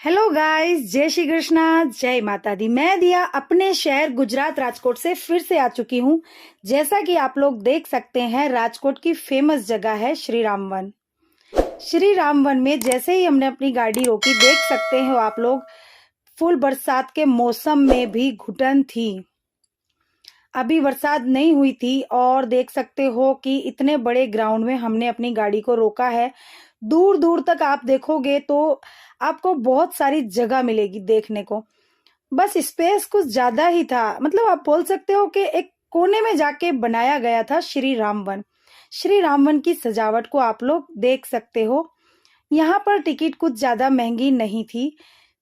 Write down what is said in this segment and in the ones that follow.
Hello guys, जय श्री कृष्णा, जय माता दी। मैं दिया अपने शहर गुजरात राजकोट से फिर से आ चुकी हूँ। जैसा कि आप लोग देख सकते हैं, राजकोट की फेमस जगह है श्री राम वन। श्री राम वन में जैसे ही हमने अपनी गाड़ी रोकी, देख सकते हो आप लोग, फुल बरसात के मौसम में भी घुटन थी। अभी बरसात नहीं हुई थी और देख सकते हो कि इतने बड़े ग्राउंड में हमने अपनी गाड़ी को रोका है। दूर दूर तक आप देखोगे तो आपको बहुत सारी जगह मिलेगी देखने को। बस स्पेस कुछ ज्यादा ही था, मतलब आप बोल सकते हो कि एक कोने में जाके बनाया गया था श्री राम वन। श्री राम वन की सजावट को आप लोग देख सकते हो। यहाँ पर टिकट कुछ ज्यादा महंगी नहीं थी।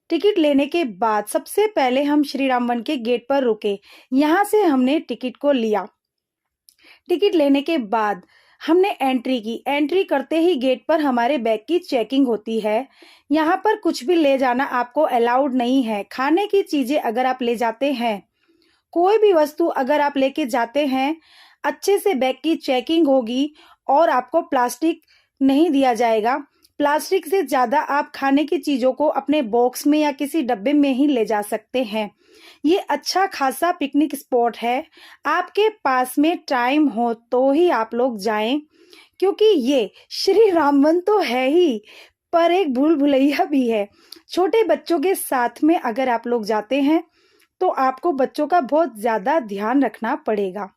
टिकट लेने के बाद सबसे पहले हम श्री राम वन के गेट पर रुके। यहाँ से हमने टिकट को लिया। टिकट लेने के बाद हमने एंट्री की। एंट्री करते ही गेट पर हमारे बैग की चेकिंग होती है। यहाँ पर कुछ भी ले जाना आपको अलाउड नहीं है। खाने की चीजें अगर आप ले जाते हैं, कोई भी वस्तु अगर आप लेके जाते हैं, अच्छे से बैग की चेकिंग होगी और आपको प्लास्टिक नहीं दिया जाएगा। प्लास्टिक से ज्यादा आप खाने की चीजों को अपने बॉक्स में या किसी डब्बे में ही ले जा सकते हैं। ये अच्छा खासा पिकनिक स्पॉट है। आपके पास में टाइम हो तो ही आप लोग जाएं, क्योंकि ये श्री राम वन तो है ही, पर एक भूल भुलैया भी है। छोटे बच्चों के साथ में अगर आप लोग जाते हैं तो आपको बच्चों का बहुत ज्यादा ध्यान रखना पड़ेगा।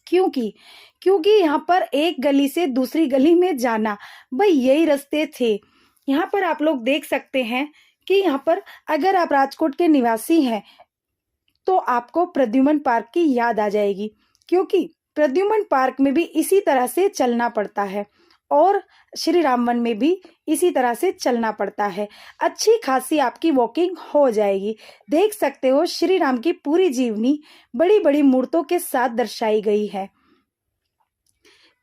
क्योंकि क्योंकि यहाँ पर एक गली से दूसरी गली में जाना, भाई यही रास्ते थे। यहाँ पर आप लोग देख सकते हैं कि यहाँ पर अगर आप राजकोट के निवासी हैं तो आपको प्रद्युमन पार्क की याद आ जाएगी, क्योंकि प्रद्युमन पार्क में भी इसी तरह से चलना पड़ता है और श्री राम वन में भी इसी तरह से चलना पड़ता है। अच्छी खासी आपकी वॉकिंग हो जाएगी। देख सकते हो श्री राम की पूरी जीवनी बड़ी बड़ी मूर्तों के साथ दर्शाई गई है।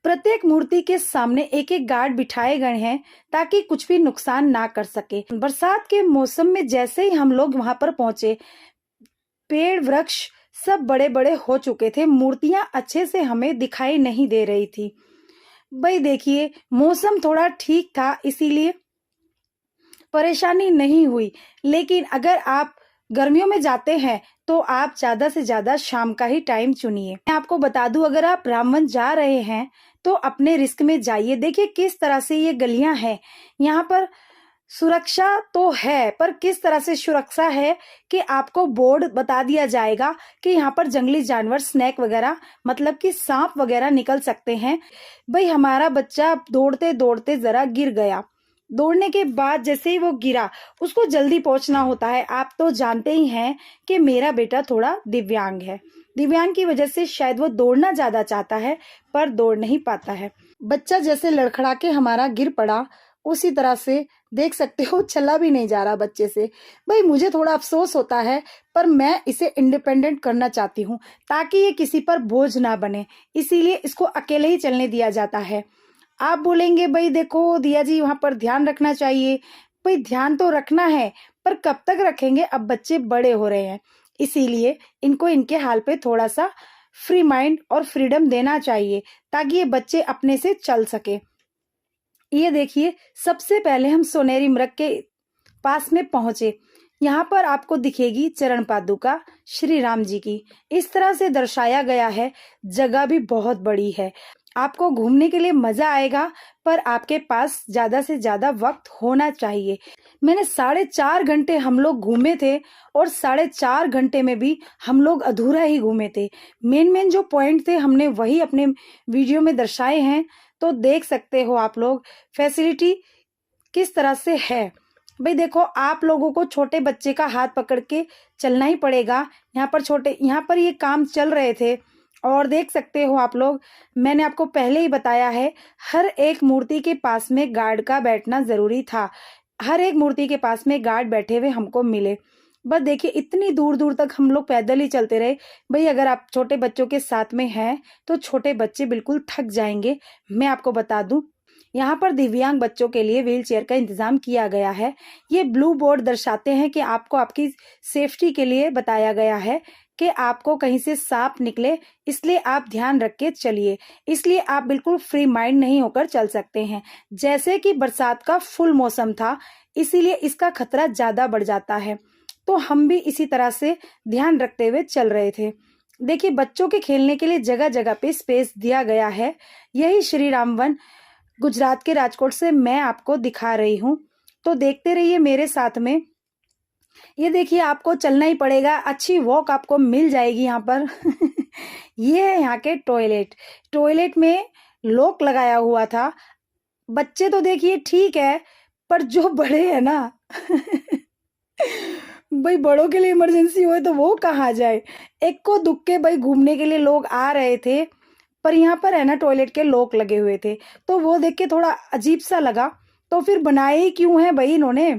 प्रत्येक मूर्ति के सामने एक एक गार्ड बिठाए गए हैं ताकि कुछ भी नुकसान ना कर सके। बरसात के मौसम में जैसे ही हम लोग वहां पर पहुंचे, पेड़ वृक्ष सब बड़े बड़े हो चुके थे। मूर्तियां अच्छे से हमें दिखाई नहीं दे रही थी। भाई देखिए, मौसम थोड़ा ठीक था, इसीलिए परेशानी नहीं हुई। लेकिन अगर आप गर्मियों में जाते हैं तो आप ज्यादा से ज्यादा शाम का ही टाइम चुनिए। मैं आपको बता दूं, अगर आप रामवन जा रहे हैं तो अपने रिस्क में जाइए। देखिए किस तरह से ये गलियां हैं। यहाँ पर सुरक्षा तो है, पर किस तरह से सुरक्षा है कि आपको बोर्ड बता दिया जाएगा कि यहाँ पर जंगली जानवर, स्नेक वगैरह, मतलब कि सांप वगैरह निकल सकते हैं। भाई हमारा बच्चा दौड़ते दौड़ते जरा गिर गया। दौड़ने के बाद जैसे ही वो गिरा, उसको जल्दी पहुंचना होता है। आप तो जानते ही हैं कि मेरा बेटा थोड़ा दिव्यांग है। दिव्यांग की वजह से शायद वो दौड़ना ज्यादा चाहता है पर दौड़ नहीं पाता है। बच्चा जैसे लड़खड़ा के हमारा गिर पड़ा, उसी तरह से देख सकते हो चला भी नहीं जा रहा बच्चे से। भाई मुझे थोड़ा अफसोस होता है, पर मैं इसे इंडिपेंडेंट करना चाहती हूँ ताकि ये किसी पर बोझ ना बने, इसीलिए इसको अकेले ही चलने दिया जाता है। आप बोलेंगे भाई देखो दिया जी, वहां पर ध्यान रखना चाहिए। भाई ध्यान तो रखना है, पर कब तक रखेंगे? अब बच्चे बड़े हो रहे हैं, इसीलिए इनको इनके हाल पे थोड़ा सा फ्री माइंड और फ्रीडम देना चाहिए ताकि ये बच्चे अपने से चल सके। ये देखिए, सबसे पहले हम सोनेरी मृग के पास में पहुंचे। यहाँ पर आपको दिखेगी चरण पादुका श्री राम जी की, इस तरह से दर्शाया गया है। जगह भी बहुत बड़ी है, आपको घूमने के लिए मजा आएगा, पर आपके पास ज्यादा से ज्यादा वक्त होना चाहिए। मैंने 4.5 घंटे हम लोग घूमे थे और 4.5 घंटे में भी हम लोग अधूरा ही घूमे थे। मेन मेन जो पॉइंट थे हमने वही अपने वीडियो में दर्शाए हैं, तो देख सकते हो आप लोग फैसिलिटी किस तरह से है। भाई देखो, आप लोगों को छोटे बच्चे का हाथ पकड़ के चलना ही पड़ेगा। यहाँ पर ये काम चल रहे थे और देख सकते हो आप लोग, मैंने आपको पहले ही बताया है, हर एक मूर्ति के पास में गार्ड का बैठना जरूरी था। हर एक मूर्ति के पास में गार्ड बैठे हुए हमको मिले। बस देखिए, इतनी दूर दूर तक हम लोग पैदल ही चलते रहे। भाई अगर आप छोटे बच्चों के साथ में हैं तो छोटे बच्चे बिल्कुल थक जाएंगे। मैं आपको बता दूं, यहाँ पर दिव्यांग बच्चों के लिए व्हील चेयर का इंतजाम किया गया है। ये ब्लू बोर्ड दर्शाते हैं कि आपको आपकी सेफ्टी के लिए बताया गया है कि आपको कहीं से सांप निकले, इसलिए आप ध्यान रख के चलिए। इसलिए आप बिल्कुल फ्री माइंड नहीं होकर चल सकते हैं। जैसे कि बरसात का फुल मौसम था, इसीलिए इसका खतरा ज्यादा बढ़ जाता है। तो हम भी इसी तरह से ध्यान रखते हुए चल रहे थे। देखिए, बच्चों के खेलने के लिए जगह जगह पे स्पेस दिया गया है। यही श्री राम वन गुजरात के राजकोट से मैं आपको दिखा रही हूँ। तो देखते रहिए मेरे साथ में। ये देखिए, आपको चलना ही पड़ेगा, अच्छी वॉक आपको मिल जाएगी यहाँ पर। ये है यहाँ के टॉयलेट। टॉयलेट में लॉक लगाया हुआ था। बच्चे तो देखिए ठीक है, पर जो बड़े हैं ना, भाई बड़ों के लिए इमरजेंसी हो तो वो कहाँ जाए। एक को दुख के भाई घूमने के लिए लोग आ रहे थे, पर यहाँ पर है ना टॉयलेट के लॉक लगे हुए थे, तो वो देख के थोड़ा अजीब सा लगा। तो फिर बनाए ही क्यों है भाई इन्होंने।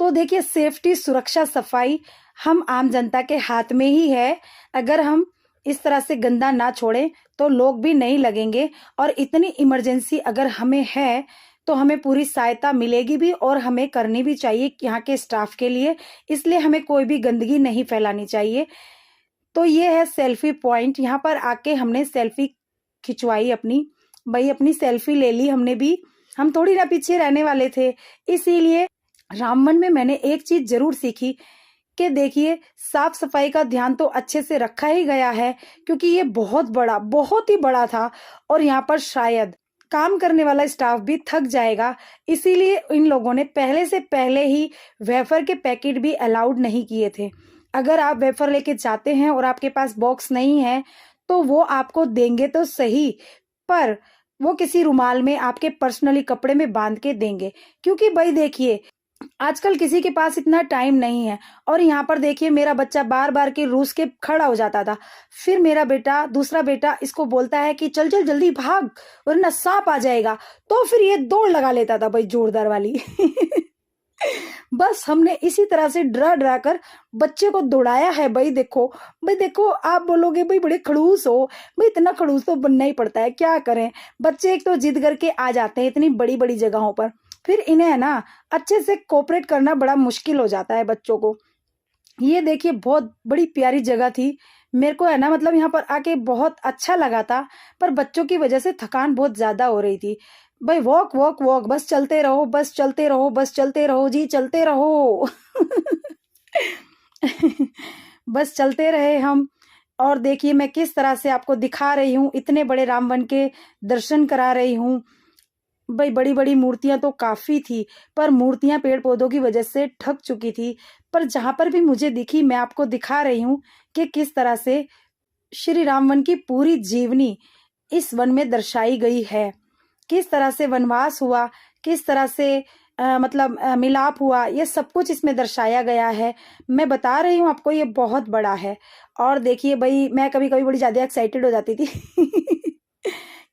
तो देखिए, सेफ्टी, सुरक्षा, सफाई हम आम जनता के हाथ में ही है। अगर हम इस तरह से गंदा ना छोड़ें तो लोग भी नहीं लगेंगे। और इतनी इमरजेंसी अगर हमें है तो हमें पूरी सहायता मिलेगी भी, और हमें करनी भी चाहिए यहाँ के स्टाफ के लिए। इसलिए हमें कोई भी गंदगी नहीं फैलानी चाहिए। तो ये है सेल्फी पॉइंट। यहाँ पर आके हमने सेल्फी खिंचवाई अपनी, भाई अपनी सेल्फी ले ली हमने भी। हम थोड़ी ना पीछे रहने वाले थे। इसीलिए रामवन में मैंने एक चीज जरूर सीखी कि देखिए, साफ सफाई का ध्यान तो अच्छे से रखा ही गया है, क्योंकि ये बहुत ही बड़ा था। और यहाँ पर शायद काम करने वाला स्टाफ भी थक जाएगा, इसीलिए इन लोगों ने पहले से पहले ही वेफर के पैकेट भी अलाउड नहीं किए थे। अगर आप वेफर लेके जाते हैं और आपके पास बॉक्स नहीं है तो वो आपको देंगे तो सही, पर वो किसी रुमाल में आपके पर्सनली कपड़े में बांध के देंगे। क्योंकि भाई देखिए, आजकल किसी के पास इतना टाइम नहीं है। और यहाँ पर देखिए, मेरा बच्चा बार बार के रूस के खड़ा हो जाता था। फिर मेरा बेटा, दूसरा बेटा इसको बोलता है कि चल चल जल्दी भाग वरना सांप आ जाएगा। तो फिर ये दौड़ लगा लेता था भाई, जोरदार वाली। बस हमने इसी तरह से डरा डरा कर बच्चे को दौड़ाया है। भाई देखो, आप बोलोगे भाई बड़े खड़ूस हो। भाई इतना खड़ूस तो बनना ही पड़ता है, क्या करें। बच्चे एक तो जिद करके आ जाते हैं इतनी बड़ी बड़ी जगहों पर, फिर इन्हें है ना अच्छे से कोऑपरेट करना बड़ा मुश्किल हो जाता है बच्चों को। ये देखिए, बहुत बड़ी प्यारी जगह थी। मेरे को है ना मतलब यहाँ पर आके बहुत अच्छा लगा था, पर बच्चों की वजह से थकान बहुत ज्यादा हो रही थी। भाई वॉक वॉक वॉक, बस चलते रहो, बस चलते रहो, बस चलते रहो जी, चलते रहो। बस चलते रहे हम। और देखिए, मैं किस तरह से आपको दिखा रही हूँ, इतने बड़े रामवन के दर्शन करा रही हूँ। भाई बड़ी बड़ी मूर्तियां तो काफी थी, पर मूर्तियां पेड़ पौधों की वजह से ढक चुकी थी। पर जहां पर भी मुझे दिखी, मैं आपको दिखा रही हूँ कि किस तरह से श्री रामवन की पूरी जीवनी इस वन में दर्शाई गई है। किस तरह से वनवास हुआ, किस तरह से मिलाप हुआ, ये सब कुछ इसमें दर्शाया गया है। मैं बता रही हूँ आपको, ये बहुत बड़ा है। और देखिए भाई, मैं कभी कभी बड़ी ज्यादा एक्साइटेड हो जाती थी।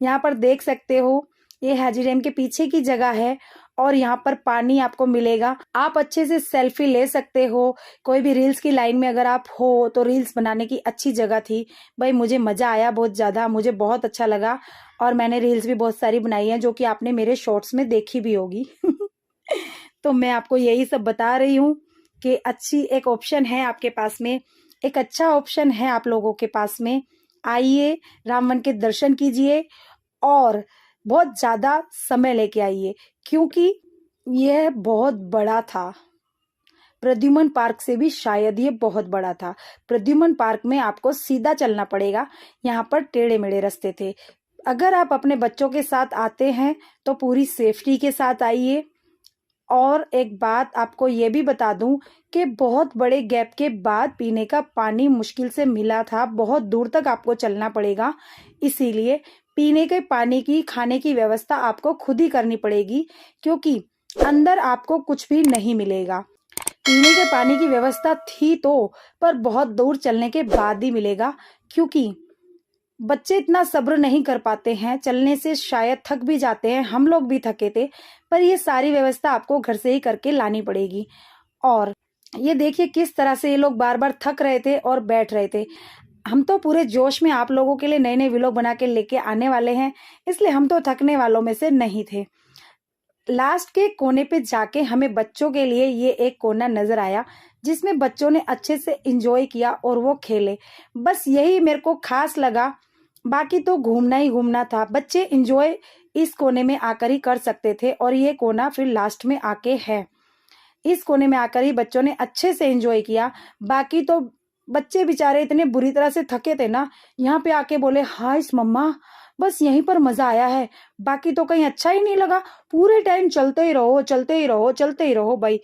यहाँ पर देख सकते हो, ये हाजी डैम के पीछे की जगह है। और यहाँ पर पानी आपको मिलेगा, आप अच्छे से सेल्फी ले सकते हो। कोई भी रील्स की लाइन में अगर आप हो तो रील्स बनाने की अच्छी जगह थी। भाई मुझे मजा आया बहुत ज्यादा, मुझे बहुत अच्छा लगा। और मैंने रील्स भी बहुत सारी बनाई हैं, जो कि आपने मेरे शॉर्ट्स में देखी भी होगी। तो मैं आपको यही सब बता रही हूँ कि अच्छी एक ऑप्शन है आपके पास में, एक अच्छा ऑप्शन है आप लोगों के पास में। आइए, रामवन के दर्शन कीजिए और बहुत ज्यादा समय लेके आइए, क्योंकि यह बहुत बड़ा था। प्रद्युमन पार्क से भी शायद ये बहुत बड़ा था। प्रद्युमन पार्क में आपको सीधा चलना पड़ेगा, यहाँ पर टेढ़े मेढ़े रास्ते थे। अगर आप अपने बच्चों के साथ आते हैं तो पूरी सेफ्टी के साथ आइए। और एक बात आपको ये भी बता दूं कि बहुत बड़े गैप के बाद पीने का पानी मुश्किल से मिला था, बहुत दूर तक आपको चलना पड़ेगा। इसीलिए पीने के पानी की, खाने की व्यवस्था आपको खुद ही करनी पड़ेगी, क्योंकि अंदर आपको कुछ भी नहीं मिलेगा। पीने के पानी की व्यवस्था थी तो, पर बहुत दूर चलने के बाद ही मिलेगा, क्योंकि बच्चे इतना सब्र नहीं कर पाते हैं, चलने से शायद थक भी जाते हैं। हम लोग भी थके थे, पर ये सारी व्यवस्था आपको घर से ही करके लानी पड़ेगी। और ये देखिए किस तरह से ये लोग बार बार थक रहे थे और बैठ रहे थे। हम तो पूरे जोश में आप लोगों के लिए नए नए व्लॉग बना के लेके आने वाले हैं, इसलिए हम तो थकने वालों में से नहीं थे। लास्ट के कोने पे जाके हमें बच्चों के लिए ये एक कोना नजर आया जिसमें बच्चों ने अच्छे से एंजॉय किया और वो खेले। बस यही मेरे को खास लगा, बाकी तो घूमना ही घूमना था। बच्चे एंजॉय इस कोने में आकर ही कर सकते थे और ये कोना फिर लास्ट में आके है। इस कोने में आकर ही बच्चों ने अच्छे से एंजॉय किया। बाकी तो बच्चे बेचारे इतने बुरी तरह से थके थे ना, यहाँ पे आके बोले हाय मम्मा बस यहीं पर मजा आया है, बाकी तो कहीं अच्छा ही नहीं लगा। पूरे टाइम चलते ही रहो चलते ही रहो चलते ही रहो। भाई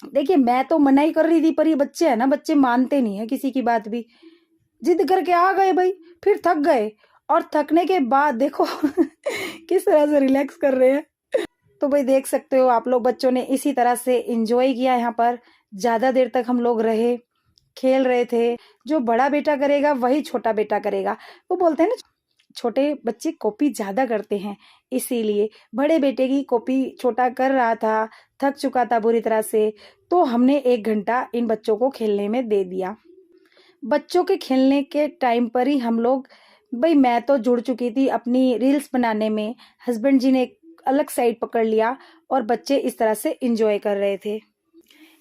देखिए मैं तो मना ही कर रही थी, पर ये बच्चे है ना, बच्चे मानते नहीं है किसी की बात भी। जिद करके आ गए भाई, फिर थक गए और थकने के बाद देखो किस तरह से रिलैक्स कर रहे हैं। तो भाई देख सकते हो आप लोग, बच्चों ने इसी तरह से एंजॉय किया। यहाँ पर ज्यादा देर तक हम लोग रहे, खेल रहे थे। जो बड़ा बेटा करेगा वही छोटा बेटा करेगा। वो बोलते हैं ना छोटे बच्चे कॉपी ज्यादा करते हैं, इसीलिए बड़े बेटे की कॉपी छोटा कर रहा था, थक चुका था बुरी तरह से, तो हमने 1 घंटा इन बच्चों को खेलने में दे दिया। बच्चों के खेलने के टाइम पर ही हम लोग, भाई मैं तो जुड़ चुकी थी अपनी रील्स बनाने में, हस्बैंड जी ने एक अलग साइड पकड़ लिया और बच्चे इस तरह से एंजॉय कर रहे थे।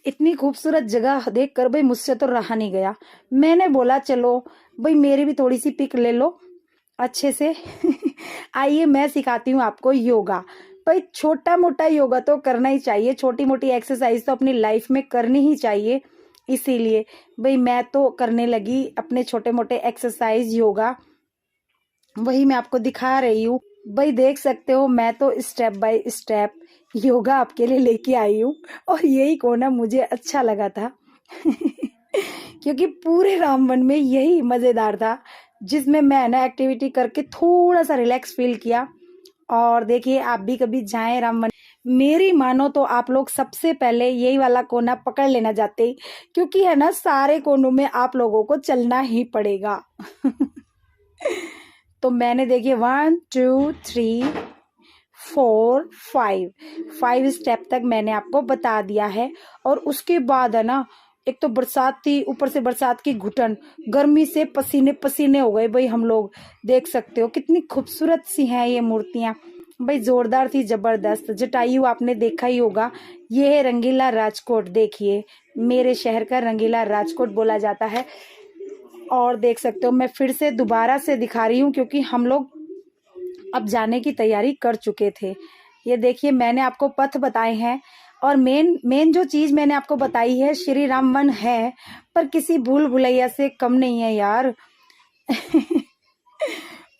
इतनी खूबसूरत जगह देखकर भाई मुझसे तो रहा नहीं गया। मैंने बोला चलो भाई मेरी भी थोड़ी सी पिक ले लो अच्छे से आइए मैं सिखाती हूँ आपको योगा। भाई छोटा मोटा योगा तो करना ही चाहिए, छोटी मोटी एक्सरसाइज तो अपनी लाइफ में करनी ही चाहिए। इसीलिए भाई मैं तो करने लगी अपने छोटे मोटे एक्सरसाइज योगा, वही मैं आपको दिखा रही हूँ। भाई देख सकते हो मैं तो स्टेप बाय स्टेप योगा आपके लिए लेके आई हूँ और यही कोना मुझे अच्छा लगा था क्योंकि पूरे रामवन में यही मजेदार था जिसमें मैं ना एक्टिविटी करके थोड़ा सा रिलैक्स फील किया। और देखिए आप भी कभी जाएं रामवन, मेरी मानो तो आप लोग सबसे पहले यही वाला कोना पकड़ लेना चाहते, क्योंकि है ना सारे कोनों में आप लोगों को चलना ही पड़ेगा तो मैंने देखिए 1 2 3 4 5 स्टेप तक मैंने आपको बता दिया है। और उसके बाद है ना, एक तो बरसात थी, ऊपर से बरसात की घुटन, गर्मी से पसीने पसीने हो गए भाई हम लोग। देख सकते हो कितनी खूबसूरत सी हैं ये मूर्तियां, भाई जोरदार थी, जबरदस्त। जटायु आपने देखा ही होगा, ये है रंगीला राजकोट। देखिए मेरे शहर का रंगीला राजकोट बोला जाता है। और देख सकते हो मैं फिर से दोबारा से दिखा रही हूँ क्योंकि हम लोग अब जाने की तैयारी कर चुके थे। ये देखिए मैंने आपको पथ बताए हैं और मेन जो चीज मैंने आपको बताई है श्री राम वन है, पर किसी भूल भुलैया से कम नहीं है यार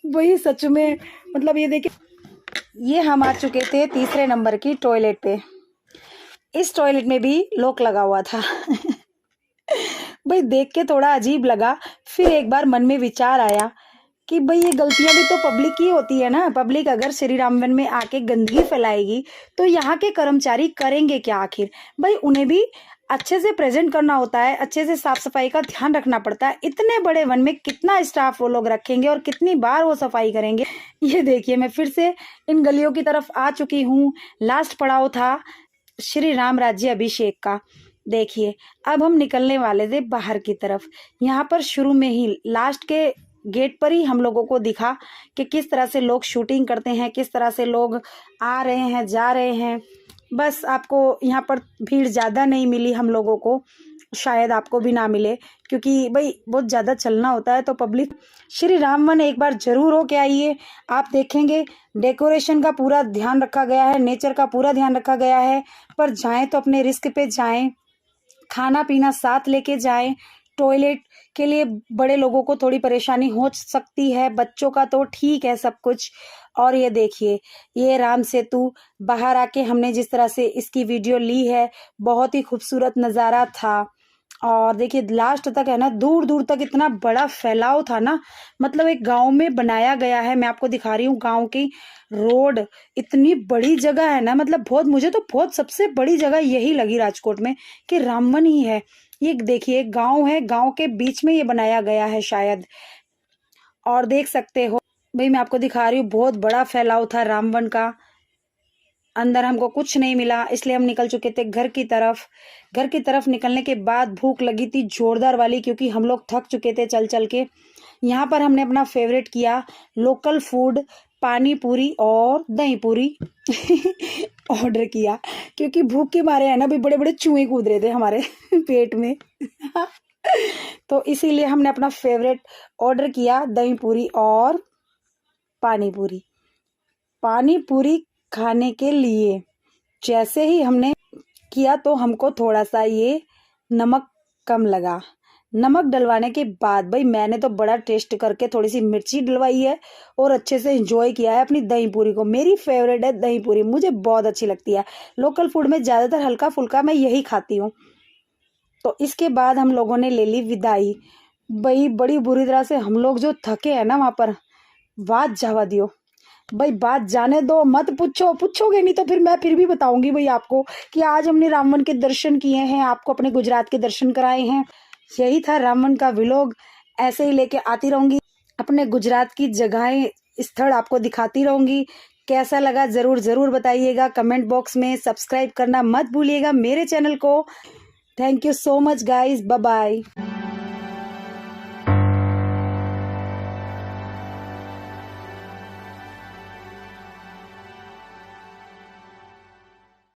वही सच में, मतलब ये देखिए ये हम आ चुके थे 3रे नंबर की टॉयलेट पे। इस टॉयलेट में भी लॉक लगा हुआ था भाई देख के थोड़ा अजीब लगा। फिर एक बार मन में विचार आया कि भाई ये गलतियां भी तो पब्लिक की होती है ना। पब्लिक अगर श्री रामवन में आके गंदगी फैलाएगी तो यहाँ के कर्मचारी करेंगे क्या आखिर। भाई उन्हें भी अच्छे से प्रेजेंट करना होता है, अच्छे से साफ सफाई का ध्यान रखना पड़ता है। इतने बड़े वन में कितना स्टाफ वो लोग रखेंगे और कितनी बार वो सफाई करेंगे। ये देखिए मैं फिर से इन गलियों की तरफ आ चुकी हूँ। लास्ट पड़ाव था श्री राम राज्य अभिषेक का। देखिए अब हम निकलने वाले थे बाहर की तरफ। यहाँ पर शुरू में ही लास्ट के गेट पर ही हम लोगों को दिखा कि किस तरह से लोग शूटिंग करते हैं, किस तरह से लोग आ रहे हैं जा रहे हैं। बस आपको यहाँ पर भीड़ ज़्यादा नहीं मिली हम लोगों को, शायद आपको भी ना मिले क्योंकि भाई बहुत ज़्यादा चलना होता है। तो पब्लिक श्री राम वन एक बार जरूर हो के आइए। आप देखेंगे डेकोरेशन का पूरा ध्यान रखा गया है, नेचर का पूरा ध्यान रखा गया है। पर जाएं तो अपने रिस्क पे जाएं, खाना पीना साथ लेके जाएं। टॉयलेट के लिए बड़े लोगों को थोड़ी परेशानी हो सकती है, बच्चों का तो ठीक है सब कुछ। और ये देखिए ये राम सेतु बाहर आके हमने जिस तरह से इसकी वीडियो ली है, बहुत ही खूबसूरत नज़ारा था। और देखिए लास्ट तक है ना, दूर दूर तक इतना बड़ा फैलाव था ना, मतलब एक गांव में बनाया गया है। मैं आपको दिखा रही हूँ गांव की रोड, इतनी बड़ी जगह है ना, मतलब बहुत, मुझे तो बहुत सबसे बड़ी जगह यही लगी राजकोट में कि रामवन ही है। ये देखिए गांव है, गांव के बीच में ये बनाया गया है शायद। और देख सकते हो भाई मैं आपको दिखा रही हूँ बहुत बड़ा फैलाव था रामवन का। अंदर हमको कुछ नहीं मिला, इसलिए हम निकल चुके थे घर की तरफ। घर की तरफ निकलने के बाद भूख लगी थी जोरदार वाली, क्योंकि हम लोग थक चुके थे चल चल के। यहाँ पर हमने अपना फेवरेट किया लोकल फूड पानी पूरी और दही पूरी ऑर्डर किया, क्योंकि भूख के मारे है ना भाई, बड़े बड़े चूहे कूद रहे थे हमारे पेट में। तो इसीलिए हमने अपना फेवरेट ऑर्डर किया, दही पूरी और पानी पूरी। पानी पूरी खाने के लिए जैसे ही हमने किया तो हमको थोड़ा सा ये नमक कम लगा। नमक डलवाने के बाद भाई मैंने तो बड़ा टेस्ट करके थोड़ी सी मिर्ची डलवाई है और अच्छे से एंजॉय किया है अपनी दही पूरी को। मेरी फेवरेट है दही पूरी, मुझे बहुत अच्छी लगती है। लोकल फूड में ज़्यादातर हल्का फुल्का मैं यही खाती हूँ। तो इसके बाद हम लोगों ने ले ली विदाई। भाई बड़ी बुरी तरह से हम लोग जो थके हैं ना वहाँ पर, बात जावा दियो भाई, बात जाने दो, मत पूछो, पूछोगे नहीं तो फिर मैं फिर भी बताऊंगी भाई आपको कि आज हमने रामवन के दर्शन किए हैं, आपको अपने गुजरात के दर्शन कराए हैं। यही था रामवन का व्लॉग। ऐसे ही लेके आती रहूंगी, अपने गुजरात की जगहें स्थल आपको दिखाती रहूंगी। कैसा लगा ज़रूर ज़रूर बताइएगा कमेंट बॉक्स में। सब्सक्राइब करना मत भूलिएगा मेरे चैनल को। Thank you so much guys, bye bye.